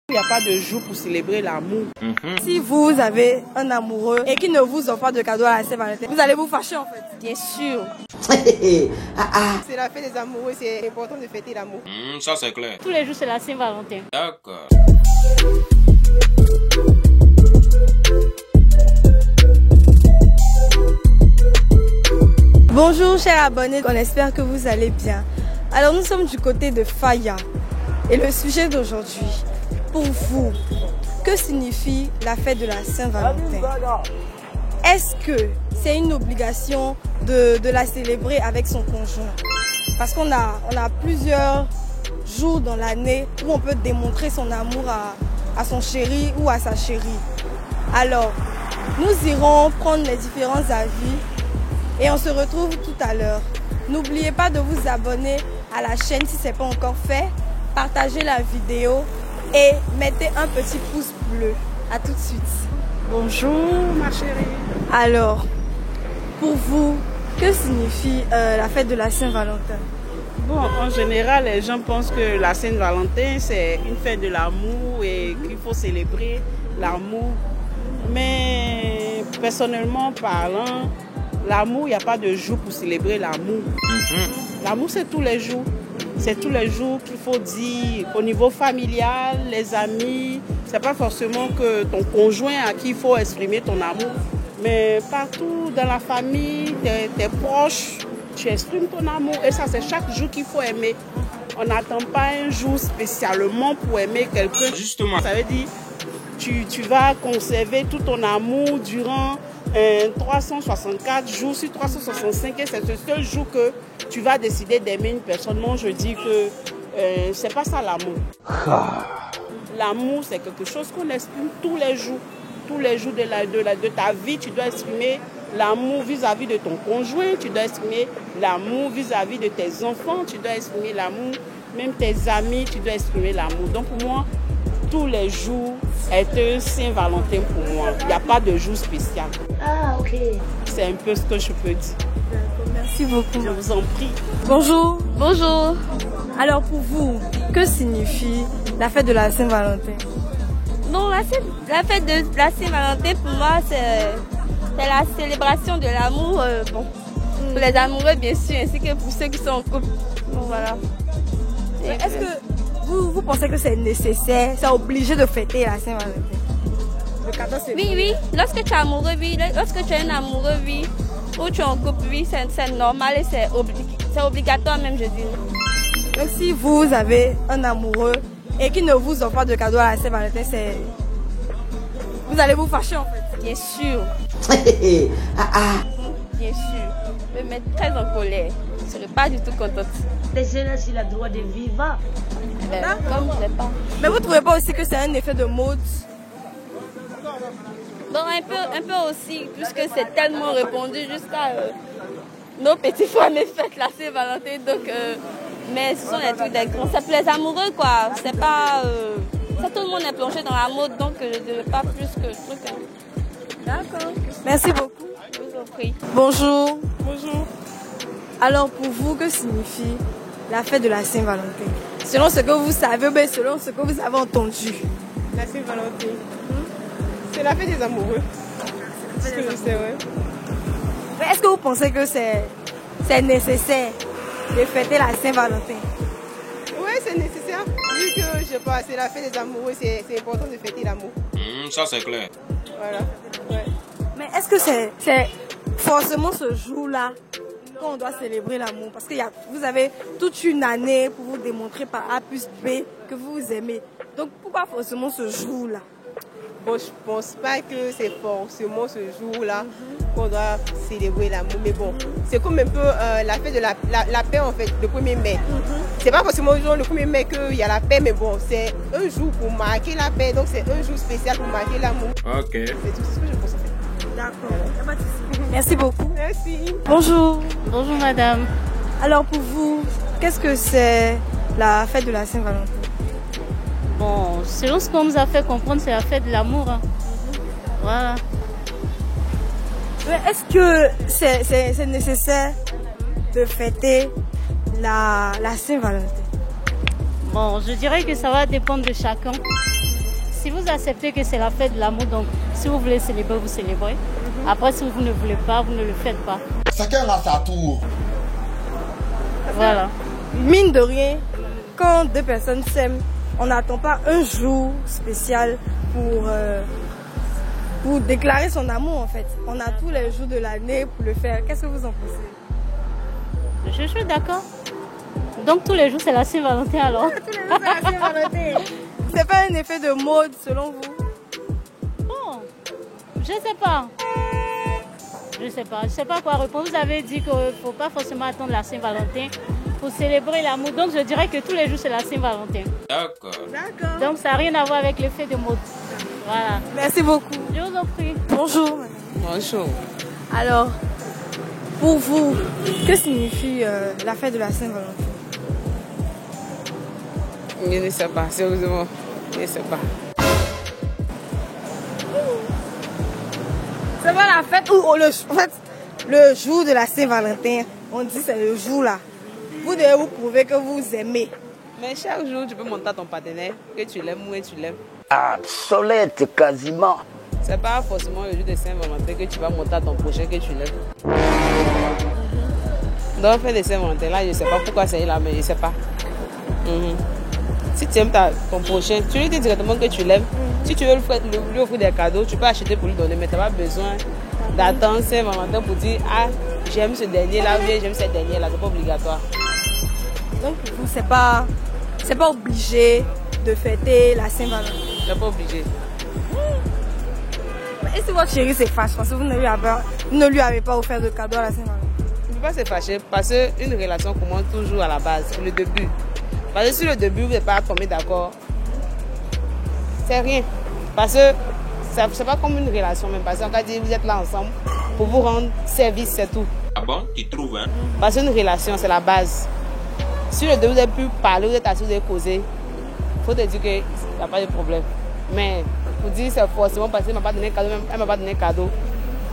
Il n'y a pas de jour pour célébrer l'amour. Si vous avez un amoureux et qui ne vous offre pas de cadeau à la Saint-Valentin, vous allez vous fâcher en fait. Bien sûr. C'est la fête des amoureux, c'est important de fêter l'amour. Ça c'est clair. Tous les jours, c'est la Saint-Valentin. D'accord. Bonjour chers abonnés, on espère que vous allez bien. Alors nous sommes du côté de Faya et le sujet d'aujourd'hui, pour vous, que signifie la fête de la Saint-Valentin? Est-ce que c'est une obligation de la célébrer avec son conjoint? Parce qu'on a plusieurs jours dans l'année où on peut démontrer son amour à son chéri ou à sa chérie. Alors, nous irons prendre les différents avis et on se retrouve tout à l'heure. N'oubliez pas de vous abonner à la chaîne si ce n'est pas encore fait. Partagez la vidéo et mettez un petit pouce bleu. A tout de suite. Bonjour ma chérie. Alors, pour vous, que signifie la fête de la Saint-Valentin? Bon, en général, les gens pensent que la Saint-Valentin, c'est une fête de l'amour et qu'il faut célébrer l'amour. Mais personnellement parlant, l'amour, il n'y a pas de jour pour célébrer l'amour. L'amour, c'est tous les jours. C'est tous les jours qu'il faut dire au niveau familial, les amis. C'est pas forcément que ton conjoint à qui il faut exprimer ton amour. Mais partout dans la famille, tes proches, tu exprimes ton amour. Et ça, c'est chaque jour qu'il faut aimer. On n'attend pas un jour spécialement pour aimer quelqu'un. Justement. Ça veut dire tu vas conserver tout ton amour durant 364 jours sur 365 et c'est ce seul jour que tu vas décider d'aimer une personne. Moi, je dis que c'est pas ça l'amour. L'amour, c'est quelque chose qu'on exprime tous les jours. Tous les jours de ta vie, tu dois exprimer l'amour vis-à-vis de ton conjoint, tu dois exprimer l'amour vis-à-vis de tes enfants, tu dois exprimer l'amour, même tes amis, tu dois exprimer l'amour. Donc pour moi, tous les jours est un Saint-Valentin pour moi. Il n'y a pas de jour spécial. Ah, ok. C'est un peu ce que je peux dire. Merci beaucoup. Je vous en prie. Bonjour. Bonjour. Alors pour vous, que signifie la fête de la Saint-Valentin? Bon, la fête de la Saint-Valentin, pour moi, c'est la célébration de l'amour. Bon, pour les amoureux, bien sûr, ainsi que pour ceux qui sont en couple. Bon, voilà. Est-ce que vous pensez que c'est nécessaire, c'est obligé de fêter la Saint-Valentin? Le 14 février. Oui. Lorsque tu es amoureux, oui. Lorsque tu es un amoureux, oui. Ou tu es en couple, oui. C'est normal et c'est obligatoire même, je dis. Donc si vous avez un amoureux et qui ne vous offre pas de cadeau à la Saint-Valentin, vous allez vous fâcher en fait. Bien sûr. Bien sûr. Je me mettre très en colère. Je ne serai pas du tout contente. Laissez-la s'il a le droit de vivre. Comme je l'ai pas. Mais vous ne trouvez pas aussi que c'est un effet de mode? Bon, un peu aussi, puisque c'est tellement répandu jusqu'à nos petits frères me fêtent la Saint-Valentin. Donc, mais ce sont des trucs des grands. C'est pour les amoureux, quoi. C'est pas. Tout le monde est plongé dans la mode, donc je ne veux pas plus que le truc. D'accord. Merci beaucoup. Je vous en prie. Bonjour. Bonjour. Alors pour vous, que signifie la fête de la Saint-Valentin? Selon ce que vous savez, mais selon ce que vous avez entendu. La Saint-Valentin, c'est la fête des amoureux. C'est ce que je sais, ouais. Mais est-ce que vous pensez que c'est nécessaire de fêter la Saint-Valentin? Oui, c'est nécessaire. Vu que, je sais pas, c'est la fête des amoureux, c'est important de fêter l'amour. Ça c'est clair. Voilà. Ouais. Mais est-ce que c'est forcément ce jour-là qu'on doit célébrer l'amour? Parce que vous avez toute une année pour vous démontrer par A plus B que vous vous aimez. Donc pourquoi forcément ce jour-là? Bon, je pense pas que c'est forcément ce jour-là qu'on doit célébrer l'amour. Mais bon, c'est comme un peu la fête de la paix en fait, le 1er mai. C'est pas forcément le 1er mai qu'il y a la paix, mais bon, c'est un jour pour marquer la paix. Donc c'est un jour spécial pour marquer l'amour. Ok. C'est tout ce que je pense en fait. D'accord. Merci beaucoup. Merci. Bonjour. Bonjour, madame. Alors pour vous, qu'est-ce que c'est la fête de la Saint-Valentin? Bon, selon ce qu'on nous a fait comprendre, c'est la fête de l'amour. Voilà. Mais est-ce que c'est nécessaire de fêter la Saint-Valentin? Bon, je dirais que ça va dépendre de chacun. si vous acceptez que c'est la fête de l'amour, donc si vous voulez célébrer, vous célébrez. Après, si vous ne voulez pas, vous ne le faites pas. Chacun a sa tour. Voilà. Mine de rien, quand deux personnes s'aiment, on n'attend pas un jour spécial pour déclarer son amour en fait. On a tous les jours de l'année pour le faire. Qu'est-ce que vous en pensez? Je suis d'accord. Donc tous les jours c'est la Saint-Valentin alors? Tous les jours c'est la Saint-Valentin. C'est pas un effet de mode selon vous? Bon, je sais pas. Je sais pas quoi répondre. Vous avez dit qu'il ne faut pas forcément attendre la Saint-Valentin pour célébrer l'amour. Donc je dirais que tous les jours c'est la Saint-Valentin. D'accord. Donc ça n'a rien à voir avec l'effet de mode. Voilà. Merci beaucoup. Je vous en prie. Bonjour. Bonjour. Alors, pour vous, que signifie la fête de la Saint-Valentin? Je ne sais pas, sérieusement. Je ne sais pas. C'est pas la fête où le jour de la Saint-Valentin, on dit c'est le jour là. Vous devez vous prouver que vous aimez. Mais chaque jour, tu peux montrer à ton partenaire que tu l'aimes ou que tu l'aimes. Absolète quasiment. C'est pas forcément le jour de Saint-Valentin que tu vas montrer à ton prochain que tu l'aimes. Donc, faire des Saint-Valentin là, je ne sais pas pourquoi c'est là, mais je ne sais pas. Si tu aimes ton prochain, tu lui dis directement que tu l'aimes. Si tu veux lui offrir des cadeaux, tu peux acheter pour lui donner, mais tu n'as pas besoin d'attendre Saint-Valentin pour dire ah, j'aime ce dernier là ou bien j'aime cette dernière là, c'est pas obligatoire. Donc pour vous, c'est pas obligé de fêter la Saint-Valentin. C'est pas obligé. Et si votre chérie se fâche parce que vous ne lui avez pas offert de cadeau à la Saint-Valentin? Il ne peut pas se fâcher parce qu'une relation commence toujours à la base, le début. Parce que si le début vous n'êtes pas tombé d'accord, c'est rien. Parce que c'est pas comme une relation même. Parce qu'on va dire vous êtes là ensemble pour vous rendre service, c'est tout. Ah bon, tu trouves, hein? Parce qu'une relation, c'est la base. Si le début vous avez pu parler, vous êtes assis, vous avez causé, il faut te dire qu'il n'y a pas de problème. Mais pour dire c'est forcément parce qu'elle ne m'a pas donné cadeau, même elle ne m'a pas donné cadeau.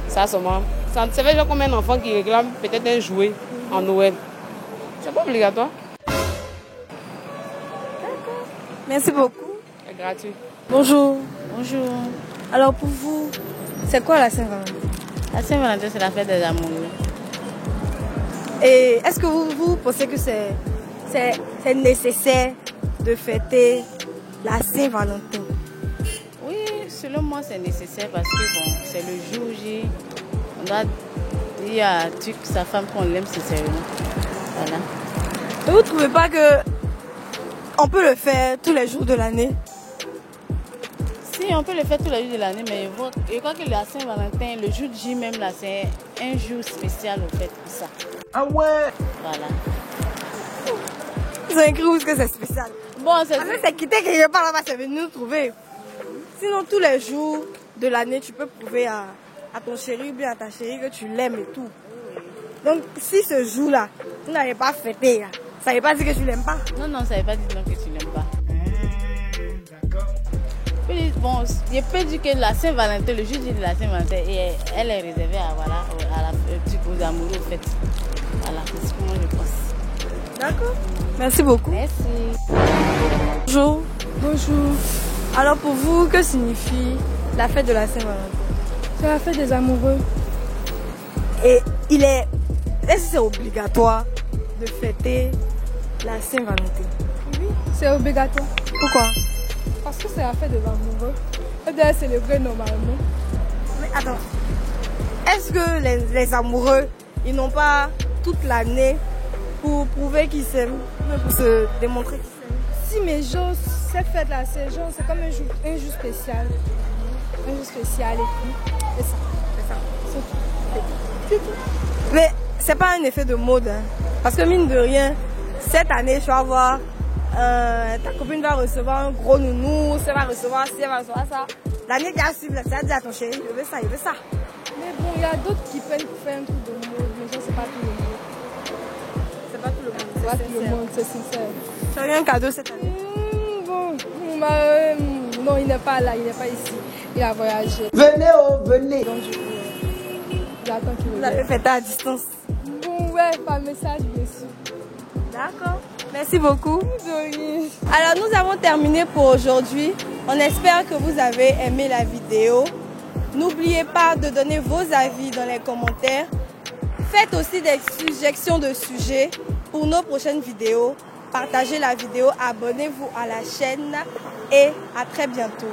Ça seulement. Ça fait genre comme un enfant qui réclame peut-être un jouet en Noël. C'est pas obligatoire. Merci beaucoup. C'est gratuit. Bonjour. Bonjour. Alors pour vous, c'est quoi la Saint-Valentin? La Saint-Valentin c'est la fête des amoureux. Et est-ce que vous pensez que c'est nécessaire de fêter la Saint-Valentin? Oui, selon moi c'est nécessaire parce que bon, c'est le jour J. On doit dire à sa femme qu'on l'aime sincèrement. Voilà. Et vous ne trouvez pas que on peut le faire tous les jours de l'année? Si, on peut le faire tous les jours de l'année, mais je crois que la Saint-Valentin, le jour J même là, c'est un jour spécial au fait pour ça. Ah ouais? Voilà. Ils ont écrit où que c'est spécial? Bon, c'est quitté quelque part là-bas, c'est venu nous trouver. Sinon, tous les jours de l'année, tu peux prouver à ton chéri ou bien à ta chérie que tu l'aimes et tout. Donc, si ce jour-là, vous n'avez pas fêté, là, ça ne veut pas dire que tu l'aimes pas? Non, non, ça ne veut pas dire non que tu l'aimes pas. D'accord. Puis, bon, je peux dire que la Saint-Valentin, le jour de la Saint-Valentin, elle est réservée aux amoureux, en fait. Voilà, c'est ce que moi je pense. D'accord. Merci beaucoup. Merci. Bonjour. Bonjour. Alors pour vous, que signifie la fête de la Saint-Valentin? C'est la fête des amoureux. Et est-ce que c'est obligatoire de fêter la Saint-Valentin? Oui, c'est obligatoire. Pourquoi? Parce que c'est la fête des amoureux. On doit célébrer normalement. Mais attends, est-ce que les amoureux, ils n'ont pas toute l'année pour prouver qu'ils s'aiment, pour se démontrer qu'ils s'aiment? Si, mais genre, cette fête-là, c'est comme un jour spécial. Un jour spécial et tout. C'est ça. C'est tout. Mais c'est pas un effet de mode, hein. Parce que mine de rien, cette année, tu vas voir, ta copine va recevoir un gros nounou, elle va recevoir ci, elle va recevoir ça. L'année qui a suivi, tu vas dire à ton chéri, je veux ça, je veux ça. Mais bon, il y a d'autres qui prennent pour faire un truc de mode, mais ça, c'est pas tout le monde. C'est pas tout le monde, c'est pas tout le monde, c'est sincère. Tu as eu un cadeau cette année? Non, il n'est pas là, il n'est pas ici. Il a voyagé. Venez, oh, venez. Donc, du coup, j'attends qu'il revienne. Vous avez fêté à distance? Bon, ouais, par message, bien sûr. D'accord. Merci beaucoup. Alors nous avons terminé pour aujourd'hui. On espère que vous avez aimé la vidéo. N'oubliez pas de donner vos avis dans les commentaires. Faites aussi des suggestions de sujets pour nos prochaines vidéos. Partagez la vidéo, abonnez-vous à la chaîne et à très bientôt.